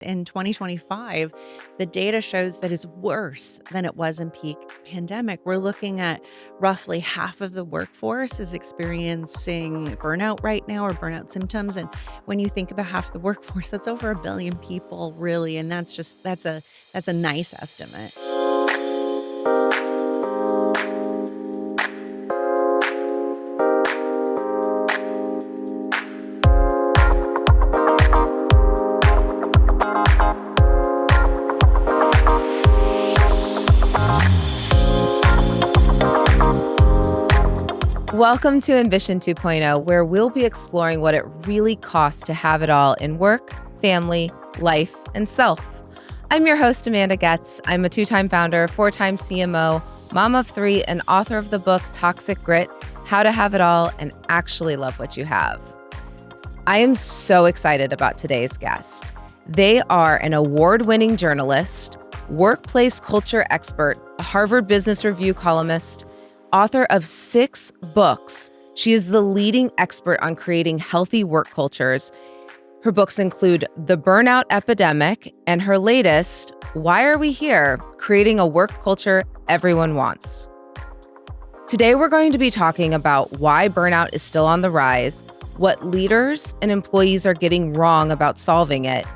In 2025, the data shows that it's worse than it was in peak pandemic. We're looking at roughly half of the workforce is experiencing burnout right now or burnout symptoms. And when you think about half the workforce, that's over 1 billion people, really. And that's a nice estimate. Welcome to Ambition 2.0, where we'll be exploring what it really costs to have it all in work, family, life, and self. I'm your host, Amanda Goetz. I'm a 2-time founder, 4-time CMO, mom of 3, and author of the book Toxic Grit: How to Have It All and Actually Love What You Have. I am so excited about today's guest. They are an award-winning journalist, workplace culture expert, a Harvard Business Review columnist, author of 6 books. She is the leading expert on creating healthy work cultures. Her books include The Burnout Epidemic and her latest, Why Are We Here? Creating a Work Culture Everyone Wants. Today, we're going to be talking about why burnout is still on the rise, what leaders and employees are getting wrong about solving it,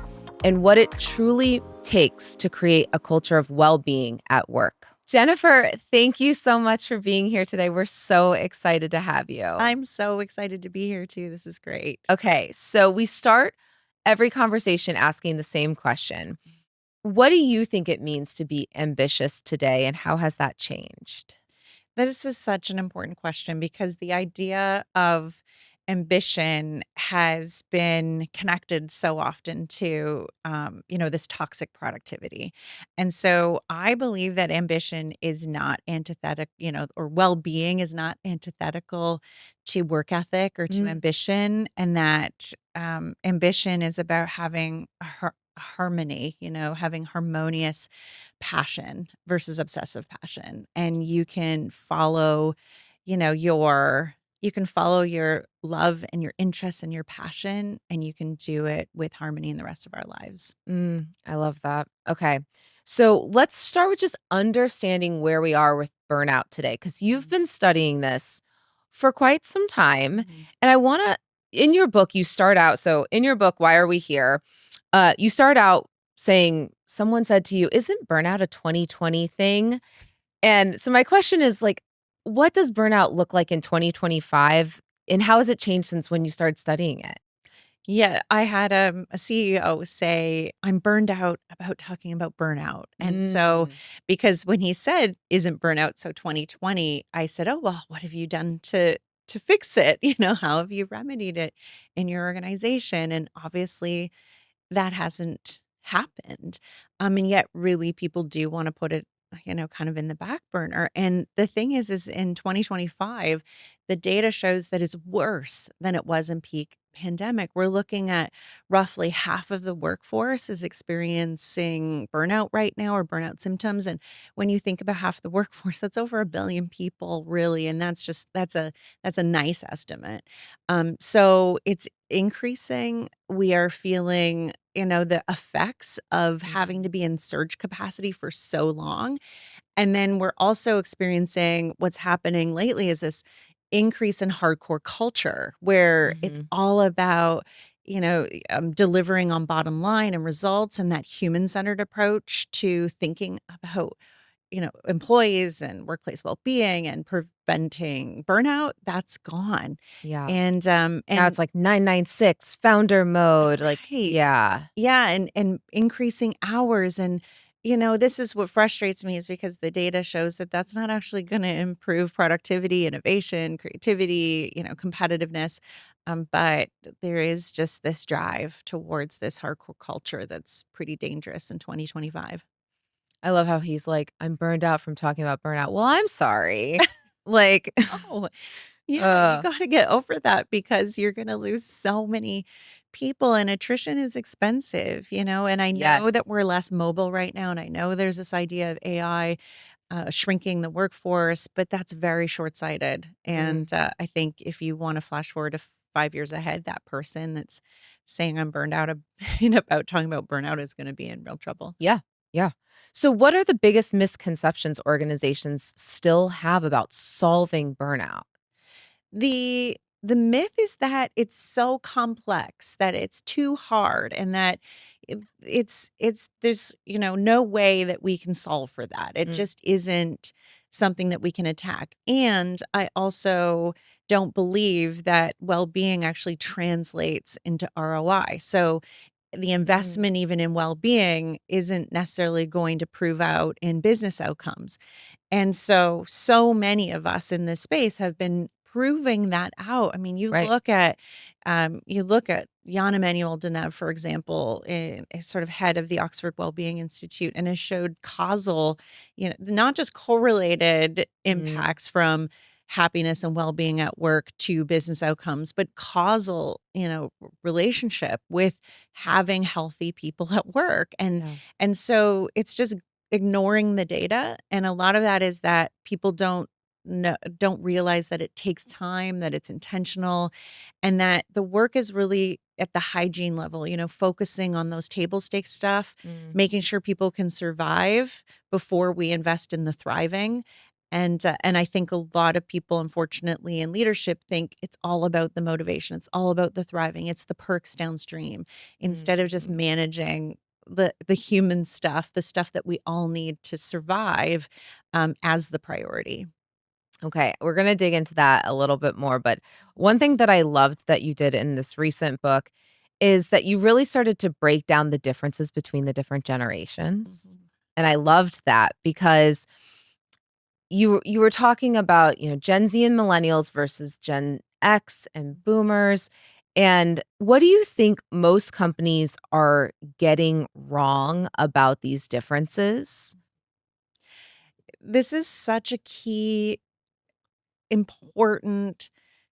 and what it truly takes to create a culture of well-being at work. Jennifer, thank you so much for being here today. We're so excited to have you. I'm so excited to be here too. This is great. Okay, so we start every conversation asking the same question. What do you think it means to be ambitious today, and how has that changed? This is such an important question because the idea of ambition has been connected so often to, this toxic productivity. And so I believe that ambition is not antithetical, or well-being is not antithetical to work ethic or to Mm, ambition. And that ambition is about having harmony, having harmonious passion versus obsessive passion. And you know, your you can follow your love and your interests and your passion, and you can do it with harmony in the rest of our lives. I love that. Okay, so let's start with just understanding where we are with burnout today, because you've been studying this for quite some time. Mhm. And I want to, in your book, in your book, Why Are We Here? You start out saying, someone said to you, isn't burnout a 2020 thing? And so my question is what does burnout look like in 2025? And how has it changed since when you started studying it? Yeah, I had a CEO say, "I'm burned out about talking about burnout." And so, Mm, because when he said, "Isn't burnout so 2020?" I said, "Oh, well, what have you done to fix it? How have you remedied it in your organization?" And obviously, that hasn't happened. And yet really people do want to put it, kind of in the back burner. And the thing is in 2025, the data shows that it's worse than it was in peak pandemic. We're looking at roughly half of the workforce is experiencing burnout right now or burnout symptoms. And when you think about half the workforce, that's over 1 billion people, really. And that's a nice estimate. So it's increasing. We are feeling, the effects of having mhm, to be in surge capacity for so long. And then we're also experiencing what's happening lately is this increase in hardcore culture where it's mhm. all about, delivering on bottom line and results and that human centered approach to thinking about employees and workplace well-being and preventing burnout, that's gone. Yeah. Now And it's like 996 founder mode. right. Yeah. Yeah, and increasing hours and this is what frustrates me is because the data shows that that's not actually going to improve productivity, innovation, creativity, competitiveness. But there is just this drive towards this hardcore culture that's pretty dangerous in 2025. I love how he's like, I'm burned out from talking about burnout. Well, I'm sorry. Like, Oh, yeah, you uh, gotta get over that because you're gonna lose so many people and attrition is expensive, and I know that yes. we're less mobile right now, and I know there's this idea of AI, shrinking the workforce, but that's very short-sighted, Mm, and, I think if you wanna flash forward to 5 years ahead, that person that's saying I'm burned out about talking about burnout is going to be in real trouble. Yeah. Yeah. So, what are the biggest misconceptions organizations still have about solving burnout? The myth is that it's so complex, that it's too hard, and that it's there's, no way that we can solve for that. It Mm, just isn't something that we can attack. And I also don't believe that well-being actually translates into ROI. So the mm, investment even in well-being isn't necessarily going to prove out in business outcomes. And so, so many of us in this space have been proving that out. I mean, right. you look at Jan Emanuel Deneuve, for example, is sort of head of the Oxford Wellbeing Institute, and has showed causal, not just correlated Mm, impacts from happiness and well-being at work to business outcomes, but causal, relationship with having healthy people at work. yeah. And so it's just ignoring the data, and a lot of that is that people don't realize that it takes time, that it's intentional, and that the work is really at the hygiene level, focusing on those table stakes stuff, Mm, making sure people can survive before we invest in the thriving. And I think a lot of people, unfortunately, in leadership think it's all about the motivation. It's all about the thriving. It's the perks downstream, instead of just mm. managing the human stuff, the stuff that we all need to survive, as the priority. Okay, we're going to dig into that a little bit more. But one thing that I loved that you did in this recent book is that you really started to break down the differences between the different generations. Mhm. And I loved that because you were talking about, Gen Z and millennials versus Gen X and boomers. And what do you think most companies are getting wrong about these differences? This is such a key, important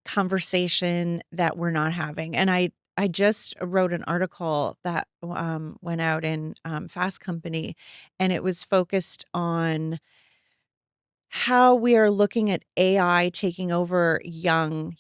conversation that we're not having. And I just wrote an article that went out in Fast Company, and it was focused on how we are looking at AI taking over young,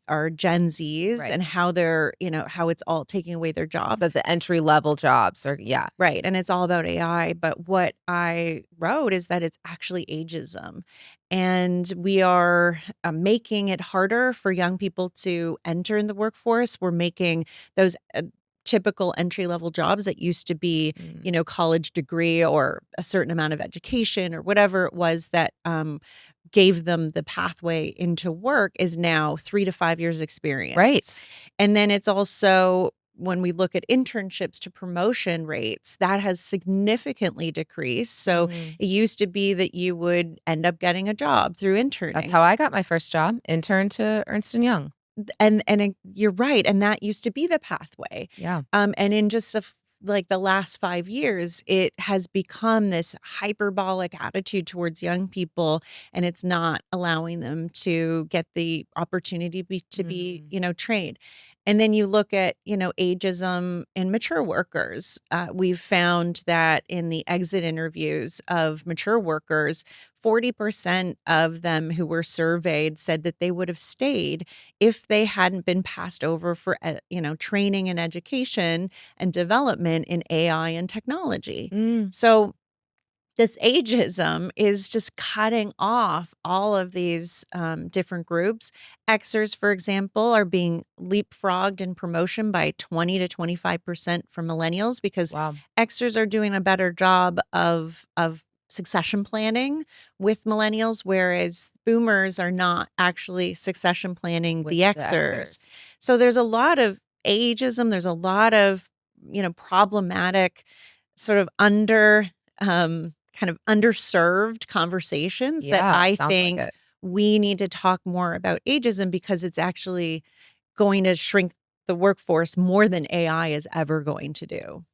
our Gen Zs, Right. and how they're, how it's all taking away their jobs. So the entry level jobs are, yeah. Right. And it's all about AI. But what I wrote is that it's actually ageism. And we are making it harder for young people to enter in the workforce. We're making those typical entry level jobs that used to be, Mm. college degree or a certain amount of education or whatever it was that gave them the pathway into work, is now 3 to 5 years experience. Right. And then it's also, when we look at internships to promotion rates, that has significantly decreased. So Mm. it used to be that you would end up getting a job through That's interning. how I got my first job, intern to Ernst& and Young. You're right, and that used to be the pathway. Yeah. And in just like the last 5 years, it has become this hyperbolic attitude towards young people, and it's not allowing them to get the opportunity to be, Mm. trained. And then you look at, ageism in mature workers. We've found that in the exit interviews of mature workers, 40% of them who were surveyed said that they would have stayed if they hadn't been passed over for, training and education and development in AI and technology. Mm. So this ageism is just cutting off all of these different groups. Xers, for example, are being leapfrogged in promotion by 20 to 25% from millennials, because Wow. Xers are doing a better job of succession planning with millennials, whereas boomers are not actually succession planning With the the Xers. Xers. So there's a lot of ageism. There's a lot of, problematic, sort of kind of underserved conversations that Yeah, I sounds like think it. we need to talk more about ageism, because it's actually going to shrink the workforce more than AI is ever going to do.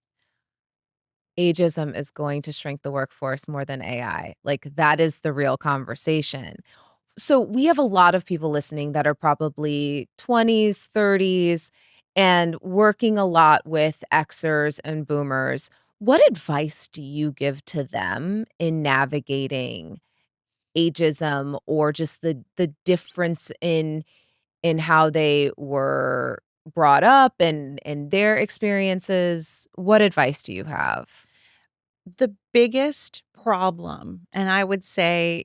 Ageism is going to shrink the workforce more than AI. Like, that is the real conversation. So, we have a lot of people listening that are probably 20s, 30s, and working a lot with Xers and boomers. What advice do you give to them in navigating ageism, or just the difference in in how they were brought up and their experiences. What advice do you have? The biggest problem, and I would say,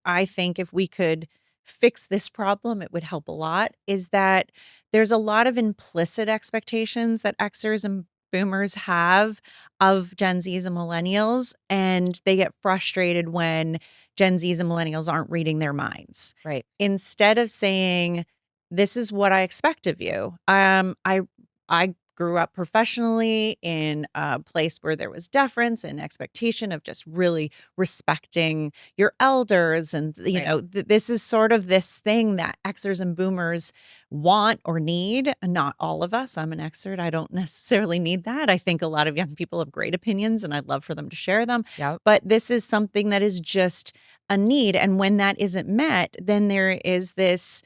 I think if we could fix this problem, it would help a lot, is that there's a lot of implicit expectations that Xers and boomers have of Gen Zs and millennials, and they get frustrated when Gen Zs and millennials aren't reading their minds. Right, Instead of saying, "This is what I expect of you." I grew up professionally in a place where there was deference and expectation of just really respecting your elders. And, right, this is sort of this thing that Xers and boomers want or need. And not all of us. I'm an Xer. I don't necessarily need that. I think a lot of young people have great opinions and I'd love for them to share them. yep, But this is something that is just a need. And when that isn't met, then there is this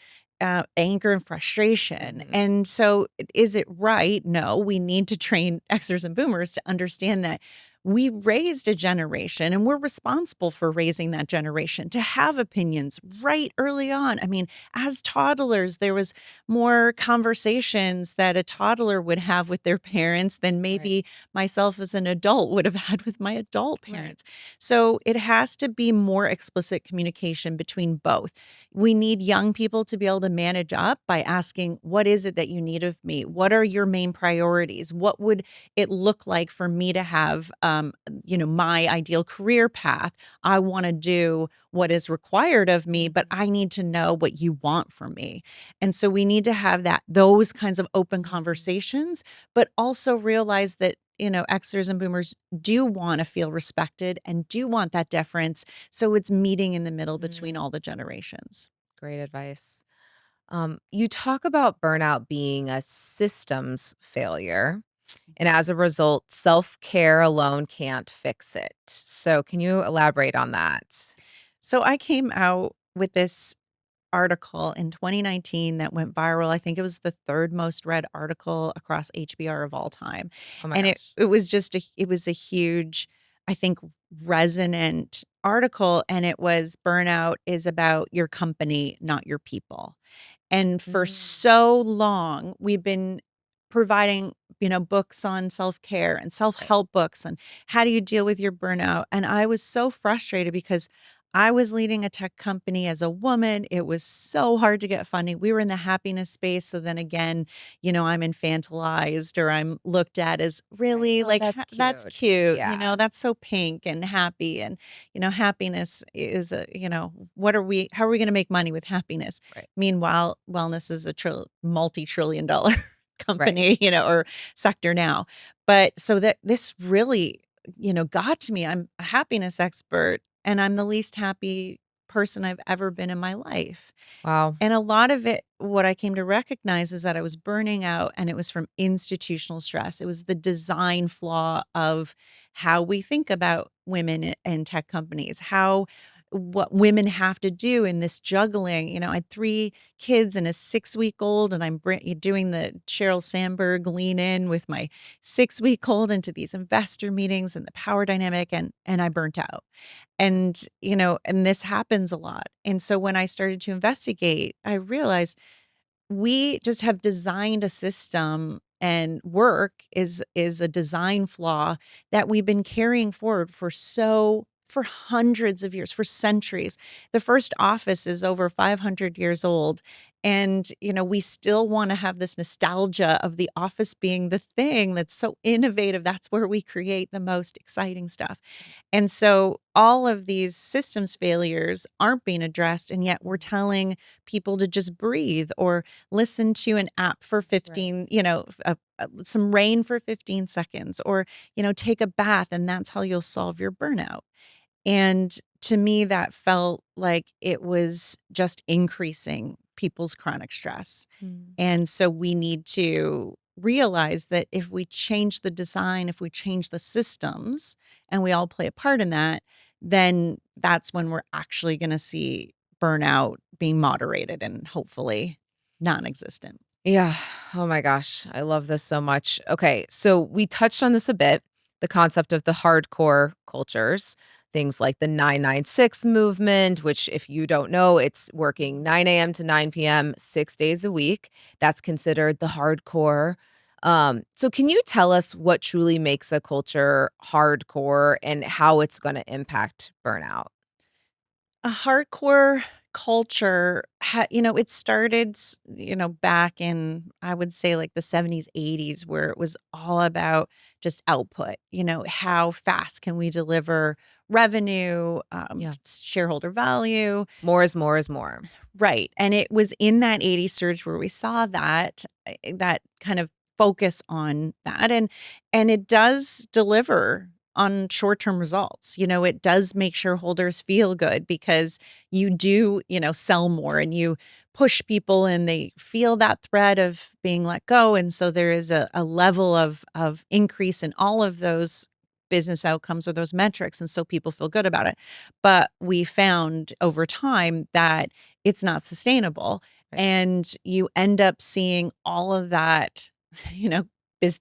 anger and frustration. mhm, And so, is it right? No, we need to train Xers and boomers to understand that we raised a generation and we're responsible for raising that generation to have opinions right early on. I mean, as toddlers, there was more conversations that a toddler would have with their parents than right, maybe myself as an adult would have had with my adult right, parents. So it has to be more explicit communication between both. We need young people to be able to manage up by asking, "What is it that you need of me? What are your main priorities? What would it look like for me to have, my ideal career path? I want to do what is required of me, but mhm, I need to know what you want from me." And so we need to have those kinds of open mhm, conversations, but also realize that, Xers and boomers do want to feel respected and do want that deference. So it's meeting in the middle between mm. all the generations. Great advice. You talk about burnout being a systems failure, and as a result, self care alone can't fix it. So, can you elaborate on that? So I came out with this article in 2019 that went viral. I think it was the third most read article across HBR of all time. Oh my And it gosh. it was just it was a huge, I think, resonant article, and it was burnout is about your company, not your people. And for Mm, so long, we've been providing, books on self-care and right. self-help books and how do you deal with your burnout. And I was so frustrated because I was leading a tech company as a woman. It was so hard to get funding. We were in the happiness space. So then again, I'm infantilized or I'm looked at as Right. really Oh, like, that's That's cute. cute. Yeah. That's so pink and happy. And, happiness is how are we going to make money with happiness? Right. Meanwhile, wellness is a multi-trillion dollar Right. company, or sector now. But so that this really, got to me. I'm a happiness expert and I'm the least happy person I've ever been in my life. Wow. And a lot of it, what I came to recognize is that I was burning out and it was from institutional stress. It was the design flaw of how we think about women in tech companies, what women have to do in this juggling. I had 3 kids and a 6-week-old, and I'm doing the Sheryl Sandberg lean in with my 6-week-old into these investor meetings and the power dynamic, and I burnt out. And this happens a lot. And so when I started to investigate, I realized we just have designed a system and work is a design flaw that we've been carrying forward for hundreds of years, for centuries. The first office is over 500 years old. And, we still want to have this nostalgia of the office being the thing that's so innovative. That's where we create the most exciting stuff. And so all of these systems failures aren't being addressed. And yet we're telling people to just breathe or listen to an app for Right. 15, some rain for 15 seconds, or, take a bath, and that's how you'll solve your burnout. And to me, that felt like it was just increasing people's chronic stress. Mm. And so we need to realize that if we change the design, if we change the systems, and we all play a part in that, then that's when we're actually going to see burnout being moderated and hopefully non existent. Yeah. Oh my gosh. I love this so much. Okay. So we touched on this a bit, the concept of the hardcore cultures, things like the 996 movement, which, if you don't know, it's working 9 a.m. to 9 p.m., 6 days a week. That's considered the hardcore. So, can you tell us what truly makes a culture hardcore and how it's going to impact burnout? A hardcore culture it started back in, I would say, like the 70s, 80s, where it was all about just output. How fast can we deliver revenue, Yeah. shareholder value. More is more is more. Right, and it was in that 80s surge where we saw that kind of focus on that, and it does deliver on short-term results. It does make shareholders feel good because you do, sell more and you push people and they feel that threat of being let go, and so there is a level of increase in all of those business outcomes or those metrics, and so people feel good about it. But we found over time that it's not sustainable. Right. And you end up seeing all of that, you know,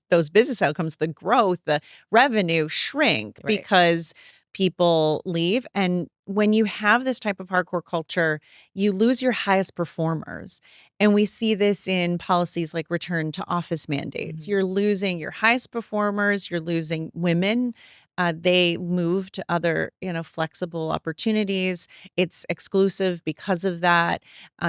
those business outcomes, the growth, the revenue shrink Right. because people leave. And when you have this type of hardcore culture, you lose your highest performers. And we see this in policies like return to office mandates. Mhm. You're losing your highest performers, you're losing women. They move to other, flexible opportunities. It's exclusive because of that.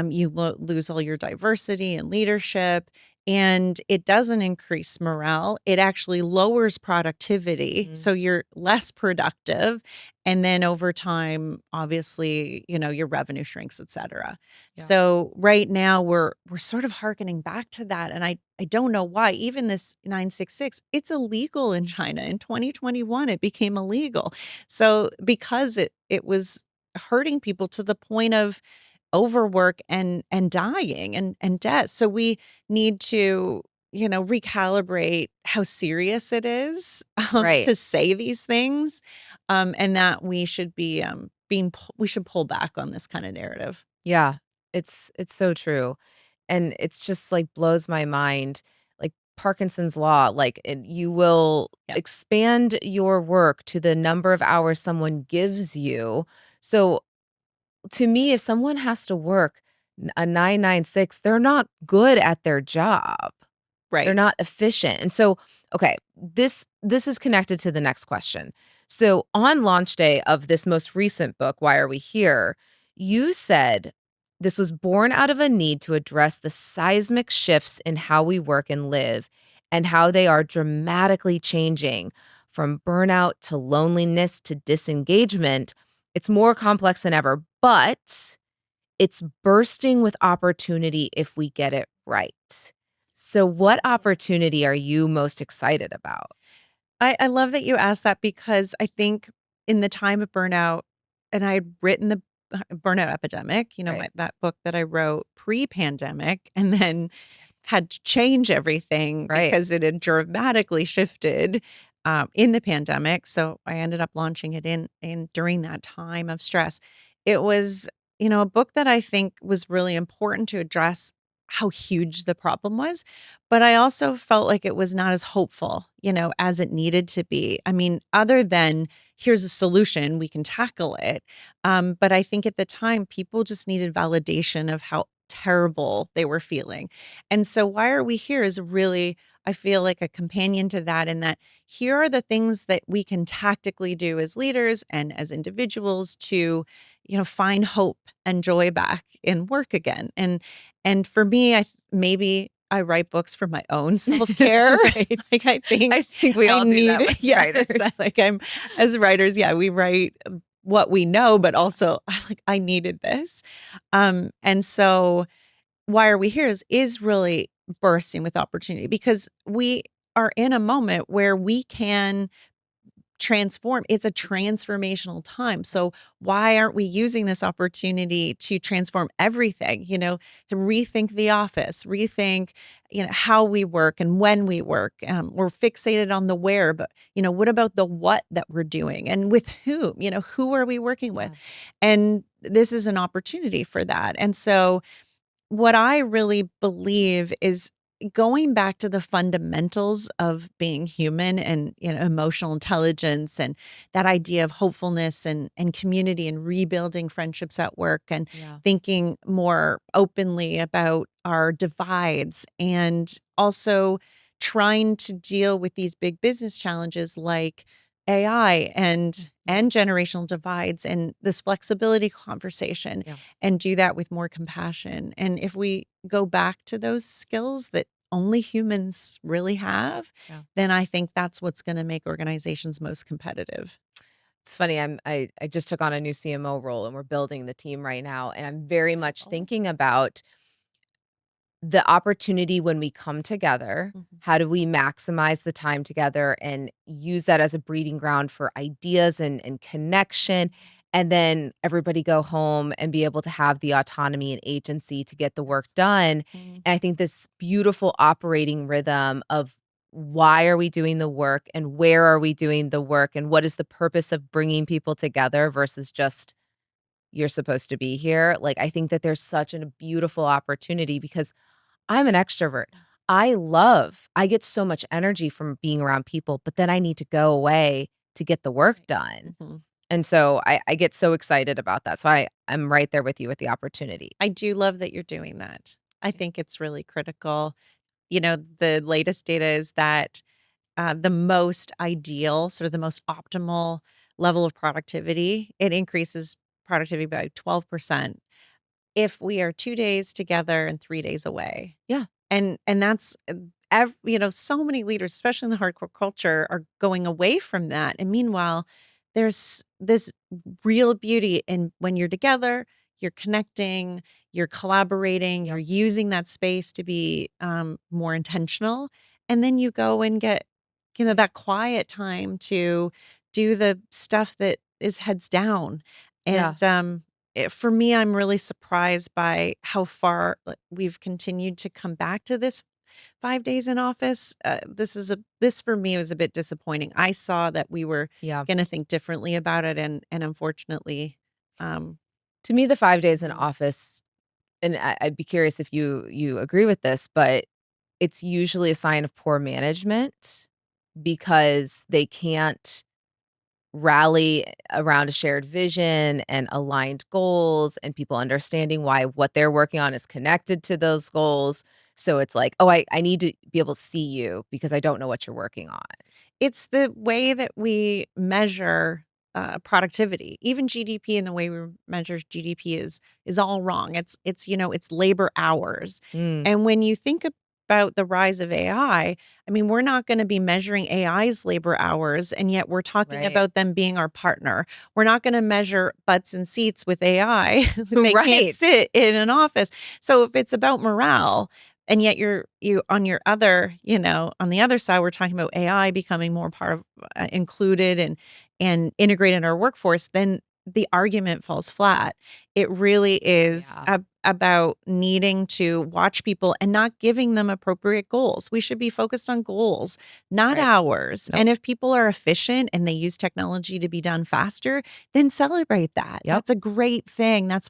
You lose all your diversity and leadership, and it doesn't increase morale. It actually lowers productivity. Mhm. So you're less productive. And then over time, obviously, your revenue shrinks, et cetera. Yeah. So right now we're sort of hearkening back to that. And I don't know why. Even this 966, it's illegal in China. In 2021, it became illegal. So because it was hurting people to the point of overwork and dying and death. So we need to, recalibrate how serious it is Right. to say these things, and that we should be we should pull back on this kind of narrative. Yeah. It's so true. And it's just like blows my mind. Like Parkinson's law, like you will Yep. expand your work to the number of hours someone gives you. So to me, if someone has to work a 996, they're not good at their job. They're Right. not efficient. And so, okay, this is connected to the next question. So, on launch day of this most recent book, Why Are We Here? You said this was born out of a need to address the seismic shifts in how we work and live and how they are dramatically changing from burnout to loneliness to disengagement. It's more complex than ever, but it's bursting with opportunity if we get it right. So, what opportunity are you most excited about? I love that you asked that because I think in the time of burnout, and I had written the burnout epidemic, Right. that book that I wrote pre-pandemic, and then had to change everything Right. because it had dramatically shifted in the pandemic. So I ended up launching it in during that time of stress. It was, a book that I think was really important to address how huge the problem was, but I also felt like it was not as hopeful, as it needed to be. I mean, other than here's a solution, we can tackle it. But I think at the time, people just needed validation of how terrible they were feeling. And so, Why Are We Here is really, I feel like, a companion to that, in that here are the things that we can tactically do as leaders and as individuals to, find hope and joy back in work again. And for me, maybe I write books for my own self-care. Right. Like, I think I think we I all do need that with yes, writers. that's like I'm as writers, yeah, we write what we know, but also I needed this. And so Why Are We Here is really bursting with opportunity because we are in a moment where we can transform. It's a transformational time. So why aren't we using this opportunity to transform everything, to rethink the office, rethink, how we work and when we work. We're fixated on the where, but, what about the what that we're doing and with whom, who are we working with? Yeah. And this is an opportunity for that. And so what I really believe is going back to the fundamentals of being human and, emotional intelligence and that idea of hopefulness and community and rebuilding friendships at work and Yeah. thinking more openly about our divides and also trying to deal with these big business challenges like AI and generational divides and this flexibility conversation Yeah. and do that with more compassion. And if we go back to those skills that only humans really have, Yeah. then I think that's what's gonna make organizations most competitive. It's funny, I just took on a new CMO role and we're building the team right now, and I'm very much Oh. thinking about the opportunity when we come together. Mhm. How do we maximize the time together and use that as a breeding ground for ideas and connection? And then everybody go home and be able to have the autonomy and agency to get the work Yes. done. Mhm. And I think this beautiful operating rhythm of why are we doing the work and where are we doing the work and what is the purpose of bringing people together versus just you're supposed to be here. Like, I think that there's such a beautiful opportunity because I'm an extrovert. I get so much energy from being around people, but then I need to go away to get the work Right. done. Mhm. And so I get so excited about that. So I'm right there with you with the opportunity. I do love that you're doing that. I think it's really critical. The latest data is that, the most ideal, sort of the most optimal level of productivity, it increases productivity by 12% if we are 2 days together and 3 days away. Yeah. And that's, so many leaders, especially in the hardcore culture, are going away from that, and meanwhile, there's this real beauty in when you're together, you're connecting, you're collaborating, you're Yep. using that space to be, more intentional, and then you go and get, that quiet time to do the stuff that is heads down, Yeah. and, for me, I'm really surprised by how far, like, we've continued to come back to this 5 days in office. This for me was a bit disappointing. I saw that we were Yeah. gonna think differently about it, and unfortunately, um To me, the 5 days in mhm, office, and I'd be curious if you agree with this, but it's usually a sign of poor management because they can't rally around a shared vision and aligned goals and people understanding why what they're working on is connected to those goals. So it's like, "Oh, I need to be able to see you because I don't know what you're working on." it's the way that we measure, productivity. Even GDP and the way we measure GDP is all wrong. It's labor hours. Mm, And when you think about the rise of AI, I mean, we're not gonna be measuring AI's labor hours, and yet we're talking right. about them being our partner. We're not gonna measure butts and seats with AI. They can't Right. sit in an office. So if it's about morale, and yet you on your other, on the other side, we're talking about AI becoming more part of, included and integrated in our workforce, then the argument falls flat. It really is Yeah, about needing to watch people and not giving them appropriate goals. We should be focused on goals, not right. hours. Nope. And if people are efficient and they use technology to be done faster, then celebrate that. Yep. That's a great thing. That's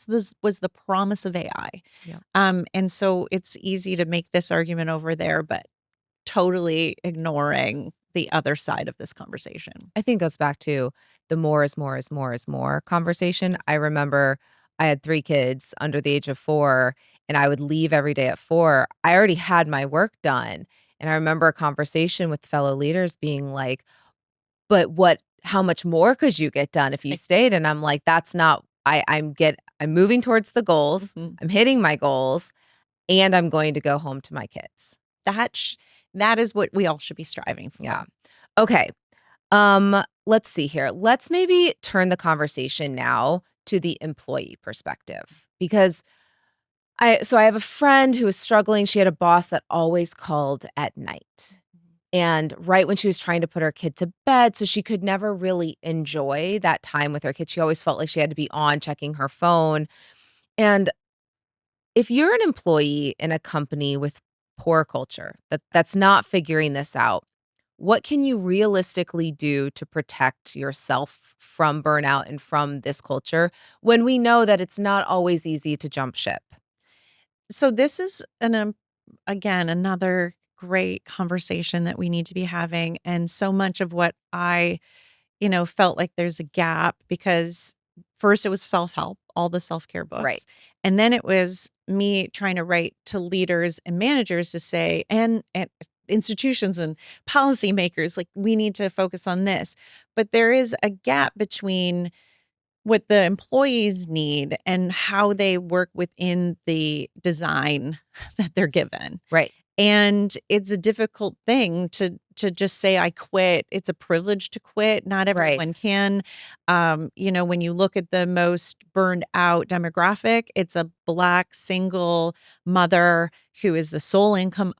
this was the promise of AI. Yep. And so it's easy to make this argument over there, but totally ignoring the other side of this conversation. I think it goes back to the more is more is more is more conversation. I Yes. remember I had 3 kids under the age of 4, and I would leave every day at 4. I already had my work done, and I remember a conversation with fellow leaders being like, "But how much more could you get done if you Right. stayed?" And I'm like, "That's not I'm moving towards the goals, Mhm. I'm hitting my goals, and I'm going to go home to my kids." That sh that is what we all should be striving Yeah. for. Okay. Let's see here. Let's maybe turn the conversation now to the employee perspective because I have a friend who was struggling. She had a boss that always called at night. And right when she was trying to put her kid to bed, so she could never really enjoy that time with her kid. She always felt like she had to be on checking her phone. And if you're an employee in a company with poor culture that's not figuring this out, what can you realistically do to protect yourself from burnout and from this culture when we know that it's not always easy to jump ship? So this is again, another great conversation that we need to be having. And so much of what I, felt like there's a gap because first it was self-help, all the self-care books. Right. And then it was me trying to write to leaders and managers to say, and institutions and policymakers, like we need to focus on this. But there is a gap between what the employees need and how they work within the design that they're given. Right. And it's a difficult thing to just say I quit. It's a privilege to quit. Not Right. everyone can. When you look at the most burned out demographic, it's a Black single mother who is the sole income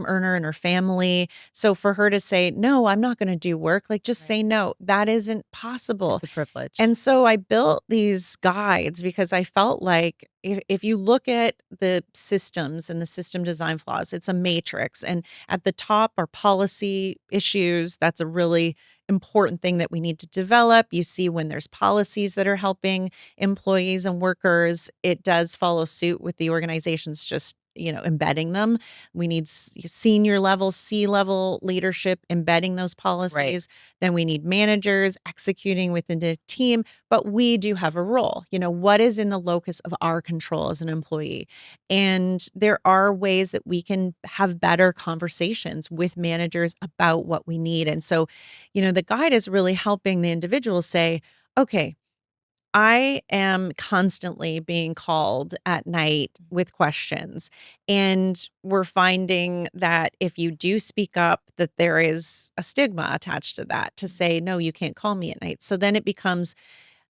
earner in her family. So for her to say, "No, I'm not going to do work," like just Right. say no. That isn't possible. It's a privilege. And so I built these guides because I felt like if you look at the systems and the system design flaws, it's a matrix. And at the top are policy issues. That's a really important thing that we need to develop. You see, when there's policies that are helping employees and workers, it does follow suit with the organizations just embedding them. We need senior level, C-level leadership embedding those Right. policies. Then we need managers executing within the team, but we do have a role. What is in the locus of our control as an employee? And there are ways that we can have better conversations with managers about what we need. And so, the guide is really helping the individual say, okay, I am constantly being called at night with questions. And we're finding that if you do speak up, that there is a stigma attached to that to say, no, you can't call me at night. So then it becomes,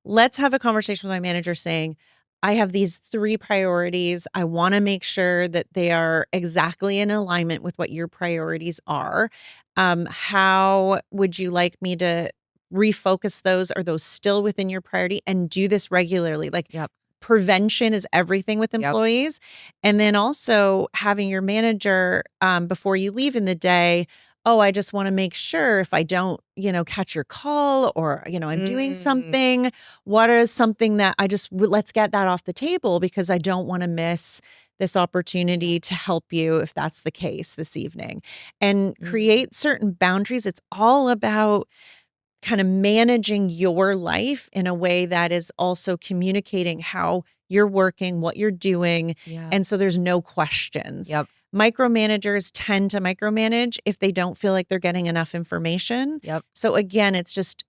let's have a conversation with my manager saying, I have these 3 priorities. I want to make sure that they are exactly in alignment with what your priorities are. How would you like me to refocus those? Are those still within your priority? And do this regularly. Like Yep. prevention is everything with Yep. employees. And then also having your manager before you leave in the day, oh, I just want to make sure if I don't, catch your call or, I'm doing Mm, something, what is something that let's get that off the table because I don't want to miss this yeah. opportunity to help you if that's the case this evening and Mm, create certain boundaries. It's all about kind of managing your life in a way that is also communicating how you're working, what you're doing. yeah. And so there's no questions. Yep. Micromanagers tend to micromanage if they don't feel like they're getting enough information. Yep. So again, it's just,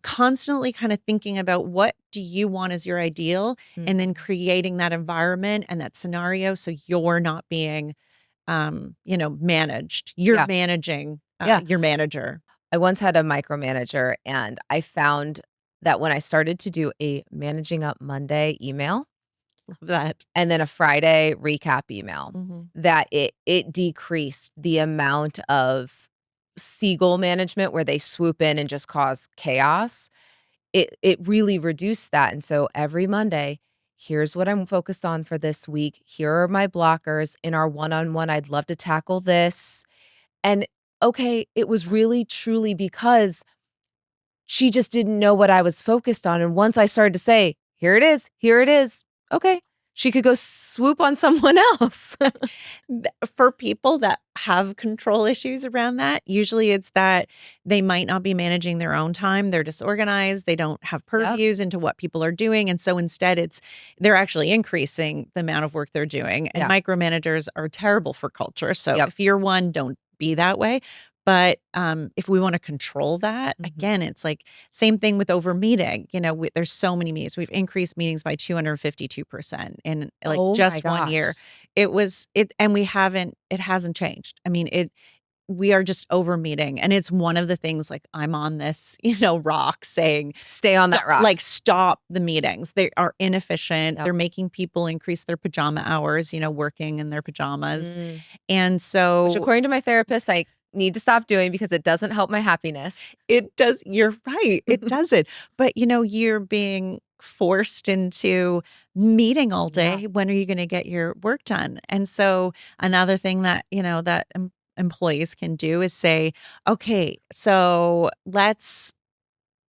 constantly kind of thinking about what do you want as your ideal and then Mm, creating that environment and that scenario so you're not being managed. You're yeah. managing Yeah. your manager. I once had a micromanager, and I found that when I started to do a managing up Monday email Love that. and then a Friday recap email, Mhm. that it decreased the amount of seagull management where they swoop in and just cause chaos. It really reduced that, and so every Monday, "Here's what I'm focused on for this week. Here are my blockers. In our one-on-one, I'd love to tackle this." And, okay, it was really truly because she just didn't know what I was focused on, and once I started to say, here it is," okay, she could go swoop on someone else. For people that have control issues around that, usually it's that they might not be managing their own time. They're disorganized. They don't have Yep, purviews into what people are doing. And so instead, they're actually increasing the amount of work they're doing. And yeah, micromanagers are terrible for culture. So yep, if you're one, don't be that way. But if we want to control that, mhm. again, it's like same thing with over meeting. There's so many meetings. We've increased meetings by 252% in like Oh my just 1 year. gosh. And it hasn't changed. I mean, we are just over meeting. And it's one of the things like I'm on this, rock saying, Stay on that rock. stop the meetings. They are inefficient. Yep. They're making people increase their pajama hours, working in their pajamas. Mm. And Which so according to my therapist, I need to stop doing because it doesn't help my happiness. it does, you're right. It doesn't. But you're being forced into meeting all Yeah. day. When are you going to get your work done? And so another thing that, that employees can do is say, okay, so let's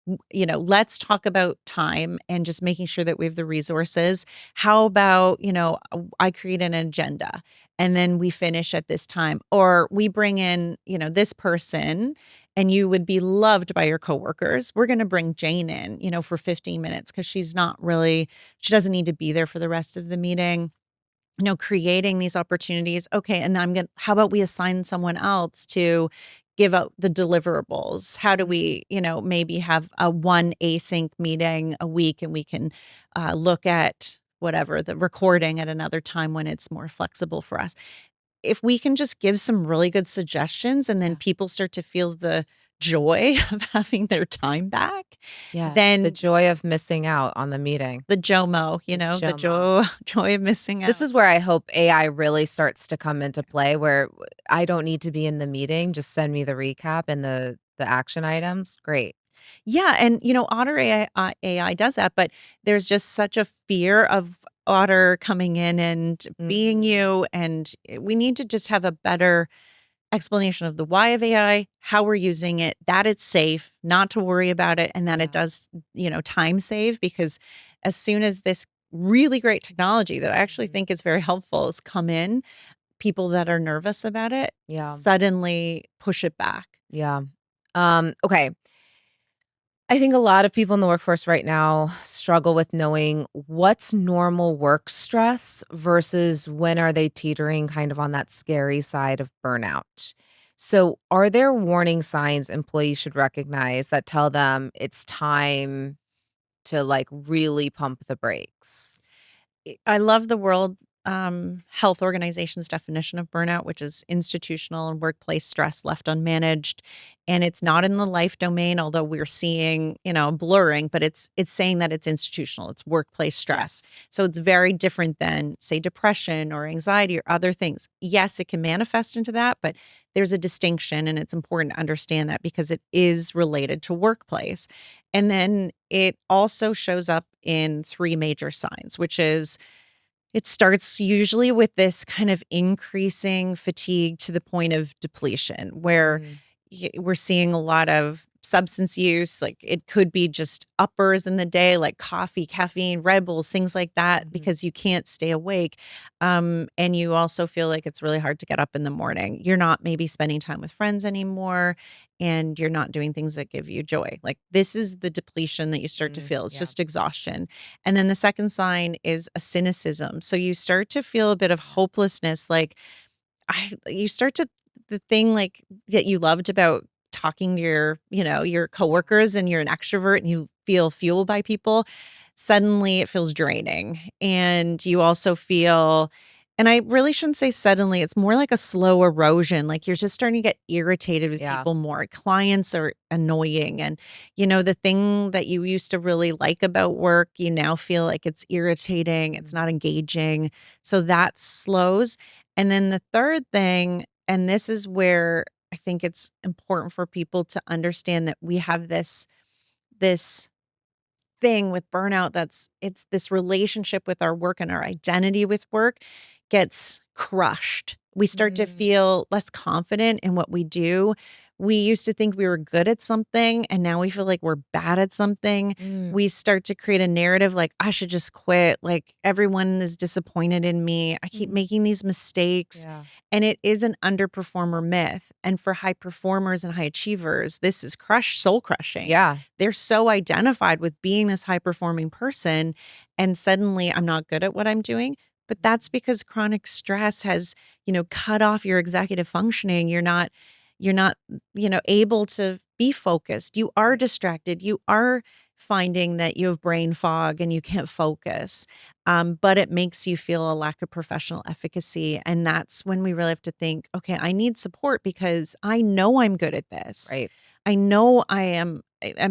let's talk about time and just making sure that we have the resources. How about, I create an agenda and then we finish at this time, or we bring in, this person and you would be loved by your coworkers. We're going to bring Jane in, for 15 minutes because she doesn't need to be there for the rest of the meeting. Creating these opportunities. Okay. And then how about we assign someone else to give out the deliverables? How do Mhm. we, maybe have a one async meeting a week and we can look at whatever the recording at another time when it's more flexible for us. If we can just give some really good suggestions and then Yeah. people start to feel the joy of having their time back, Yeah. The then joy of missing out on the meeting. the JOMO, The the JOMO. joy of missing This out. is where I hope AI really starts to come into play where I don't need to be in the meeting, just send me the recap and the action items. Great. Yeah, and, Otter AI does that, but there's just such a fear of Otter coming in and being Mhm. you, and we need to just have a better explanation of the why of AI, how we're using it, that it's safe, not to worry about it, and that it Yeah. does, time save, because as soon as this really great technology that I actually Mhm. think is very helpful has come in, people that are nervous about it Yeah. suddenly push it back. Yeah. Okay. I think a lot of people in the workforce right now struggle with knowing what's normal work stress versus when are they teetering kind of on that scary side of burnout. So, are there warning signs employees should recognize that tell them it's time to like really pump the brakes? I love the World Health Organization's definition of burnout, which is institutional and workplace stress left unmanaged. And it's not in the life domain, although we're seeing, blurring, but it's saying that it's institutional, it's workplace stress. Yes. So it's very different than, say, depression or anxiety or other things. Yes, it can manifest into that, but there's a distinction, and it's important to understand that because it is related to workplace. And then it also shows up in three major signs, which is it starts usually with this kind of increasing fatigue to the point of depletion, where Mm, we're seeing a lot of substance use. Like it could be just uppers in the day, like coffee, caffeine, Red Bulls, things like that, mhm, because you can't stay awake. And you also feel like it's really hard to get up in the morning. You're not maybe spending time with friends anymore, and you're not doing things that give you joy. Like this is the depletion that you start to feel. It's yeah. just exhaustion. And then the second sign is a cynicism. So you start to feel a bit of Yeah. hopelessness. Like you start to the thing like that you loved about talking to your Yeah. coworkers, and you're an extrovert and you feel fueled by people, suddenly it feels draining. And you also feel, and I really shouldn't say suddenly, it's more like a slow erosion. Like you're just starting to get irritated with Yeah. people more. Clients are annoying. And, the thing that you used to really like about work, you now feel like it's irritating, it's Mm, not engaging. So that slows. And then the third thing, and this is where I think it's important for people to understand that we have this thing with burnout, it's this relationship with our work, and our identity with work gets crushed. We start to mm, feel less confident in what we do. We used to think we were good at something, and now we feel like we're bad at something. mm, We start to create a narrative like, I should just quit. Like, everyone is disappointed in me. I keep mm, making these mistakes. yeah. And it is an underperformer myth. And for high performers and high achievers, this is soul crushing. Yeah. They're so identified with being this high performing person, and suddenly I'm not good at what I'm doing. But that's because chronic stress has, cut off your executive functioning. You're not, able to be focused. You are Right. distracted. You are finding that you have brain fog and you can't focus. But it makes you feel a lack of professional efficacy. And that's when we really have to think, okay, I need support because I know I'm good at this. Right. I know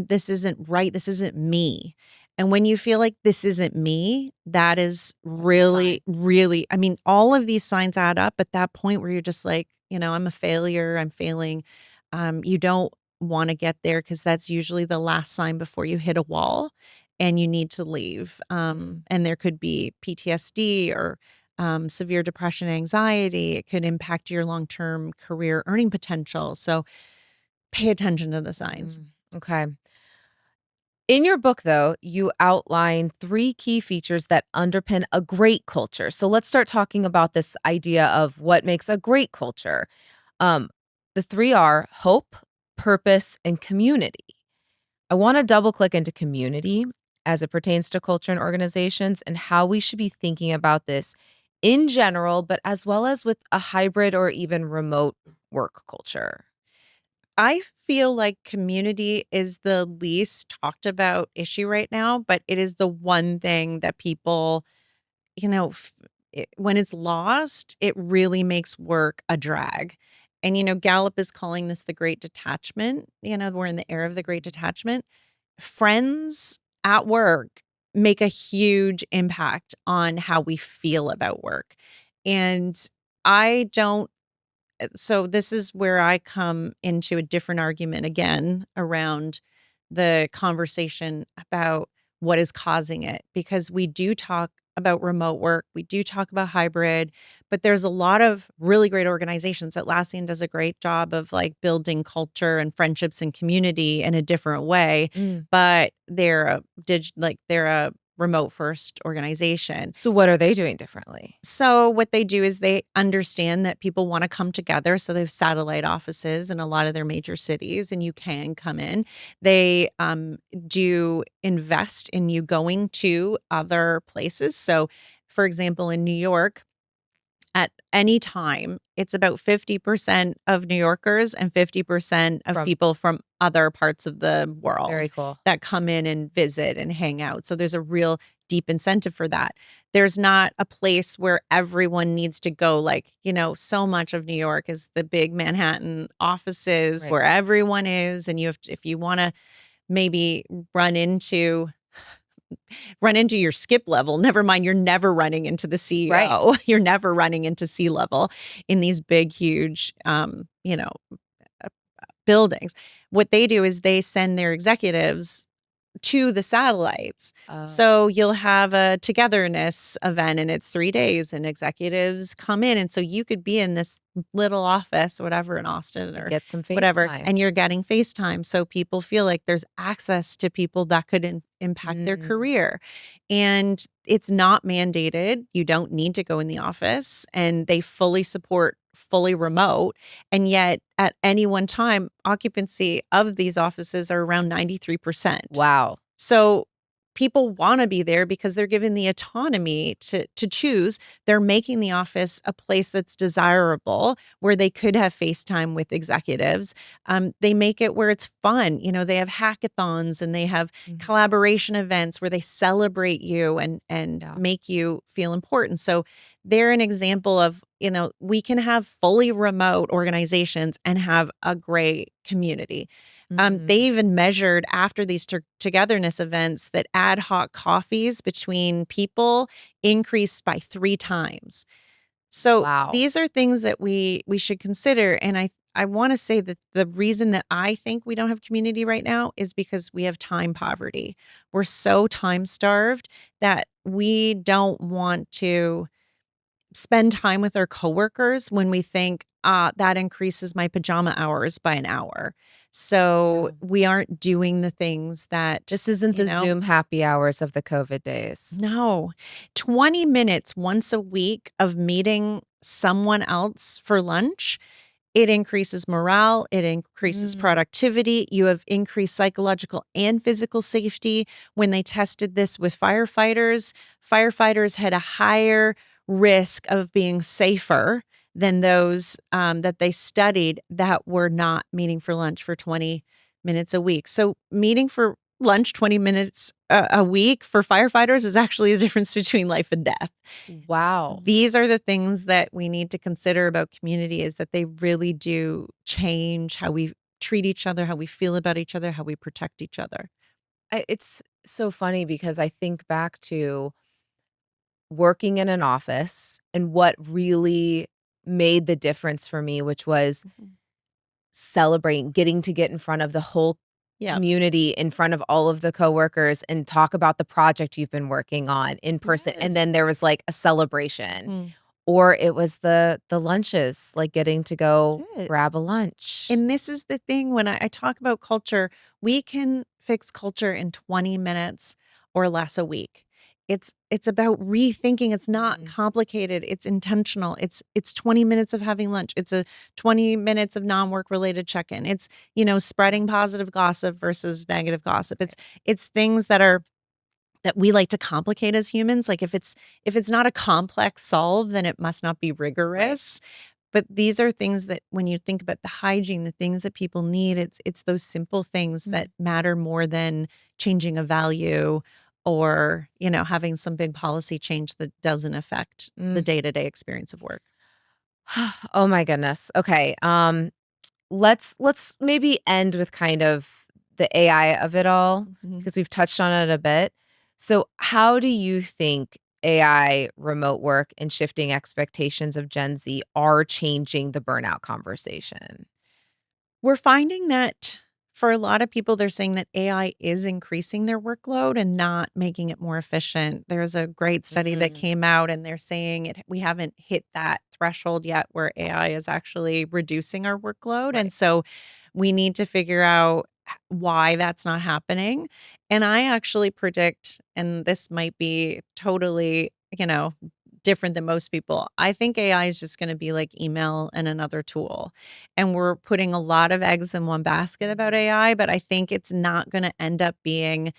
this isn't right. This isn't me. And when you feel like this isn't me, that is That's a sign. really, really, I mean, all of these signs add up at that point where you're just like, I'm a failure. I'm failing. You don't want to get there because that's usually the last sign before you hit a wall and you need to leave. Mm, And there could be PTSD or severe depression, anxiety. It could impact your long term career earning potential. So pay attention to the signs. mm. Okay. In your book, though, you outline 3 key features that underpin a great culture. So let's start talking about this idea of what makes a great culture. Um, the 3 are hope, purpose, and community. I want to double click into community as it pertains to culture and organizations and how we should be thinking about this in general, but as well as with a hybrid or even remote work culture. I feel like community is the least talked about issue right now, but it is the one thing that people, you know, when it's lost, it really makes work a drag. And, Gallup is calling this the great detachment. We're in the era of the great detachment. Friends at work make a huge impact on how we feel about work. And I don't so this is where I come into a different argument again around the conversation about what is causing it, because we do talk about remote work, we do talk about hybrid, but there's a lot of really great organizations. Atlassian does a great job of like building culture and friendships and community in a different way, Mm. but they're a remote first organization. So, what are they doing differently? So what they do is they understand that people want to come together. So they have satellite offices in a lot of their major cities, and you can come in. They do invest in you going to other places. So, for example, in New York, at any time, it's about 50% of New Yorkers and 50% of From people from other parts of the Very world cool. that come in and visit and hang out. So there's a real deep incentive for that. There's not a place where everyone needs to go. Like, so much of New York is the big Manhattan offices Right. where everyone is. And if you want to maybe run into your skip level. Never mind, you're never running into the Right. CEO. You're never running into sea level in these big, huge, uh, buildings. What they do is they send their executives to the satellites. Oh, So you'll have a togetherness event and it's 3 days and executives come in. And so you could be in this little office, whatever, in Austin and or get some whatever, FaceTime. and you're getting FaceTime. So people feel like there's access to people that could impact their Mm. career. And it's not mandated. You don't need to go in the office, and they fully support fully remote. And yet at any one time, occupancy of these offices are around 93%. Wow. So people want to be there because they're given the autonomy to choose. They're making the office a place that's desirable where they could have FaceTime with executives. They make it where it's fun. They have hackathons and they have Mhm. collaboration events where they celebrate you and Yeah. make you feel important. So they're an example of, we can have fully remote organizations and have a great community. They Mhm. even measured after these togetherness events that ad hoc coffees between people increased by 3 times. So Wow. these are things that we should consider. And I want to say that the reason that I think we don't have community right now is because we have time poverty. We're so time starved that we don't want to spend time with our coworkers when we think, that increases my pajama hours by an hour. So Yeah. we aren't doing the things that, This isn't the Zoom happy hours of the COVID days. no, 20 minutes once a week of meeting someone else for lunch, it increases morale, it increases Mm. productivity. You have increased psychological and physical safety. When they tested this with firefighters had a higher risk of being safer than those that they studied that were not meeting for lunch for 20 minutes a week. So, meeting for lunch 20 minutes a week for firefighters is actually the difference between life and death. Wow. These are the things that we need to consider about community, is that they really do change how we treat each other, how we feel about each other, how we protect each other. It's so funny because I think back to working in an office and what really made the difference for me, which was Mhm. celebrating, getting to get in front of the whole Yep. community, in front of all of the coworkers and talk about the project you've been working on in person. Yes. And then there was like a celebration Mm. Or it was the lunches, like getting to go That's it. grab a lunch. And this is the thing when I talk about culture, we can fix culture in 20 minutes or less a week. It's about rethinking. It's not Mm, complicated. It's intentional. It's 20 minutes of having lunch. It's a 20 minutes of non-work related check-in. It's, yeah, spreading positive gossip versus negative gossip. right. It's things that we like to complicate as humans. Like if it's not a complex solve, then it must not be Right. rigorous. But these are things that when you think about the hygiene, the things that people need, it's those simple things that Mm, matter more than changing a value or, having some big policy change that doesn't affect the mm. day-to-day experience of work. Oh my goodness. Okay. Let's maybe end with kind of the AI of it all Mhm. because we've touched on it a bit. So, how do you think AI, remote work, and shifting expectations of Gen Z are changing the burnout conversation? We're finding that for a lot of people, they're saying that AI is increasing their workload and not making it more efficient. There's a great study that Mm, came out, and they're saying we haven't hit that threshold yet where AI is actually reducing our workload. And right. so we need to figure out why that's not happening. And I actually predict, and this might be totally, different than most people. I think AI is just going to be like email and another tool. And we're putting a lot of eggs in one basket about Mhm. AI, but I think it's not going to end up being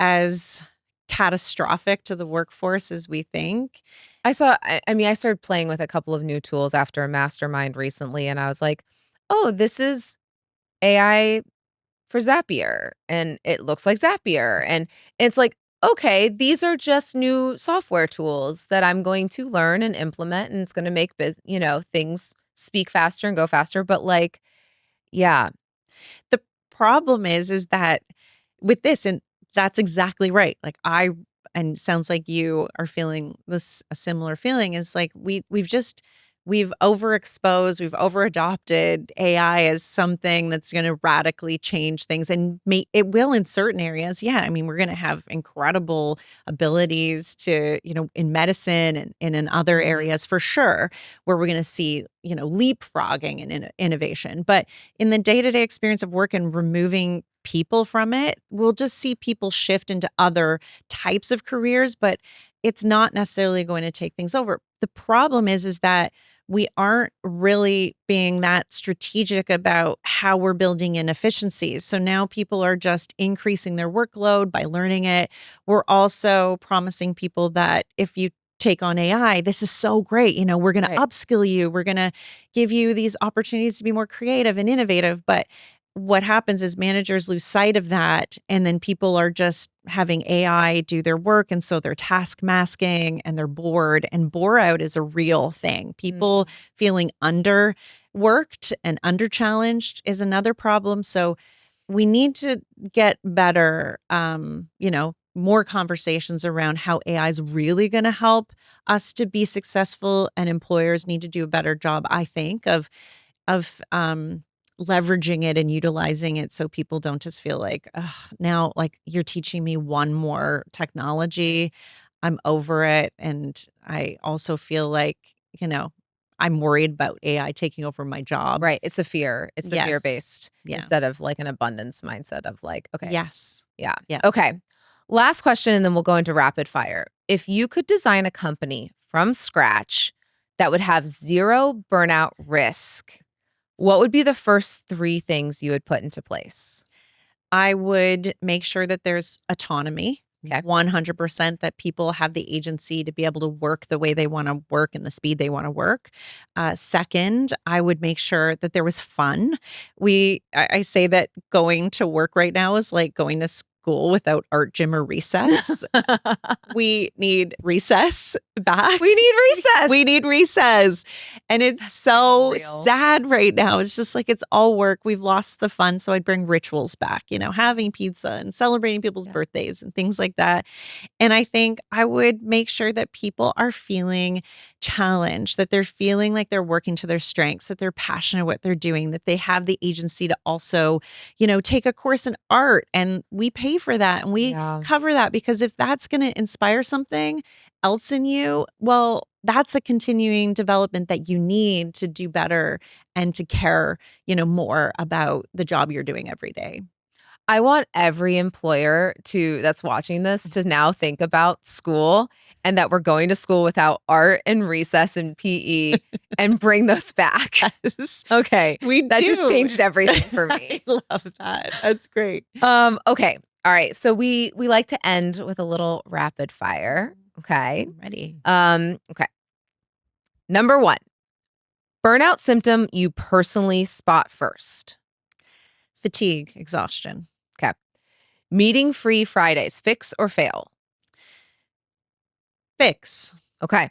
as catastrophic to the workforce as we think. I mean, I started playing with a couple of new tools after a mastermind recently, and I was like, oh, this is AI for Zapier, and it looks like Zapier, and it's like, okay, these are just new software tools that I'm going to learn and implement, and it's gonna make things speak faster and go faster, but, like, yeah, The problem is that with this, and that's exactly right. Like and sounds like you are feeling this a similar feeling is like we've overexposed, we've overadopted AI as something that's going to radically change things and it will in certain areas. Yeah, I mean, we're going to have incredible abilities to, in medicine and in other mhm, areas for sure, where we're going to see, leapfrogging and innovation. But in the day-to-day experience of work and removing people from it, we'll just see people shift into other types of careers, but it's not necessarily going to take things over. The problem is that we aren't really being that strategic about how we're building in efficiencies. So now people are just increasing their workload by learning it. We're also promising people that if you take on AI, this is so great. We're going to right, upskill you. We're going to give you these opportunities to be more creative and innovative. But what happens is managers lose sight of that, and then people are just having AI do their work, and so they're task masking and they're bored, and bore out is a real thing. People mm, feeling underworked and under challenged is another problem. So we need to get better, more conversations around how AI is really going to help us to be successful, and employers need to do a better job, I think, of leveraging it and utilizing it so people don't just feel like, "Ugh, now, like, you're teaching me one more right, technology. I'm over it." And I also feel like, you know, I'm worried about AI taking over my job. right, it's the fear. It's the Yes. fear-based Yeah. instead of, like, an abundance mindset of, like, okay, Yes. yeah, Yeah. okay. Last question, and then we'll go into rapid fire. If you could design a company from scratch that would have 0 burnout risk, what would be the first 3 things you would put into place? I would make sure that there's autonomy, Okay. 100% that people have the agency to be able to work the way they want to work and the speed they want to work. Second, I would make sure that there was fun. I say that going to work right now is like going to school without art gym or recess. We need recess back. We need We recess. need recess. And it's So so real. sad right now. It's just like it's all work. We've lost the fun. So I'd bring rituals back, having pizza and celebrating people's Yeah. birthdays and things like that. And I think I would make sure that people are feeling challenged, that they're feeling like they're working to their strengths, that they're passionate what they're doing, that they have the agency to also, take a course in art, and we pay for that and we Yeah. cover that, because if that's going to inspire something else in you, well, that's a continuing development that you need to do better and to care, more about the job you're doing every day. I want every employer that's watching this to now think about school and that we're going to school without art and recess and PE and bring those back. Yes, Okay. we That do. just changed everything for me. I love that. That's great. Okay. All right. So we like to end with a little rapid fire. Okay. I'm ready. Okay. Number 1, burnout symptom you personally spot first. Fatigue, exhaustion. Okay. Meeting free Fridays, fix or fail? Fix. Okay.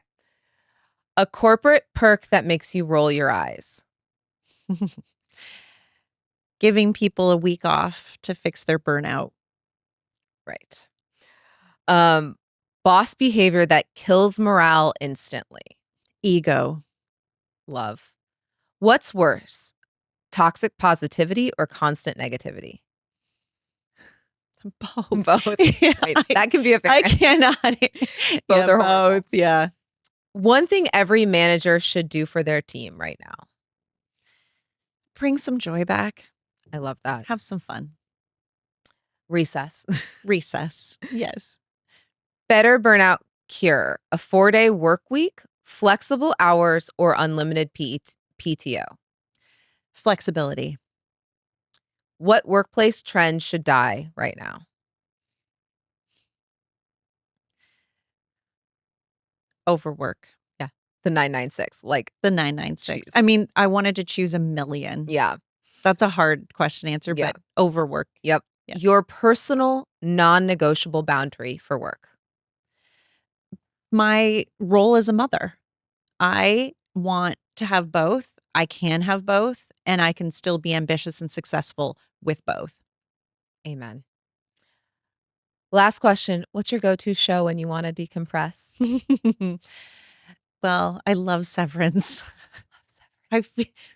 A corporate perk that makes you roll your eyes. Giving people a week off to fix their burnout. Right. Boss behavior that kills morale instantly. Ego. Love. What's worse, toxic positivity or constant negativity? Both. Both. Yeah, Wait, that can be a fair I answer. cannot. Both are horrible. both. Yeah. One thing every manager should do for their team right now. Bring some joy back. I love that. Have some fun. Recess. Recess. Yes. Better burnout cure, a 4-day work week, flexible hours, or unlimited PTO. Flexibility. What workplace trend should die right now? Overwork. Yeah. The 996. Like, The 996. Jeez. I mean, I wanted to choose a million. yeah. That's a hard question to answer, Yeah. but overwork. Yep. Yeah. Your personal non-negotiable boundary for work. My role as a mother. I want to have both. I can have both, and I can still be ambitious and successful with both. Amen. Last question. What's your go-to show when you want to decompress? Well, I love Severance. It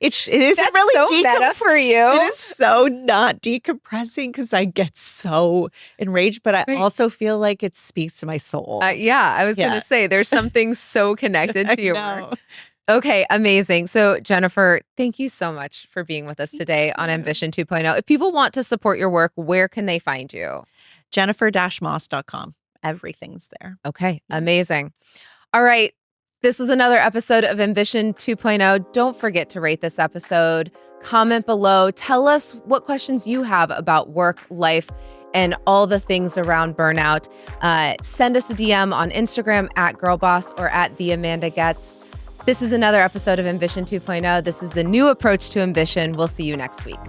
isn't That's really so meta for you. It is so not decompressing because I get so enraged, but I Right. also feel like it speaks to my soul. Yeah, I was going Yeah. to say there's something so connected I to your know. work. Okay, amazing. So Jennifer, thank you so much for being with us today on you. Ambition 2.0. If people want to support your work, where can they find you? Jennifer-moss.com. Everything's there. Okay, Yeah. amazing. All right. This is another episode of Ambition 2.0. Don't forget to rate this episode. Comment below. Tell us what questions you have about work, life, and all the things around burnout. Send us a DM on Instagram at Girlboss or at the Amanda Goetz. This is another episode of Ambition 2.0. This is the new approach to ambition. We'll see you next week.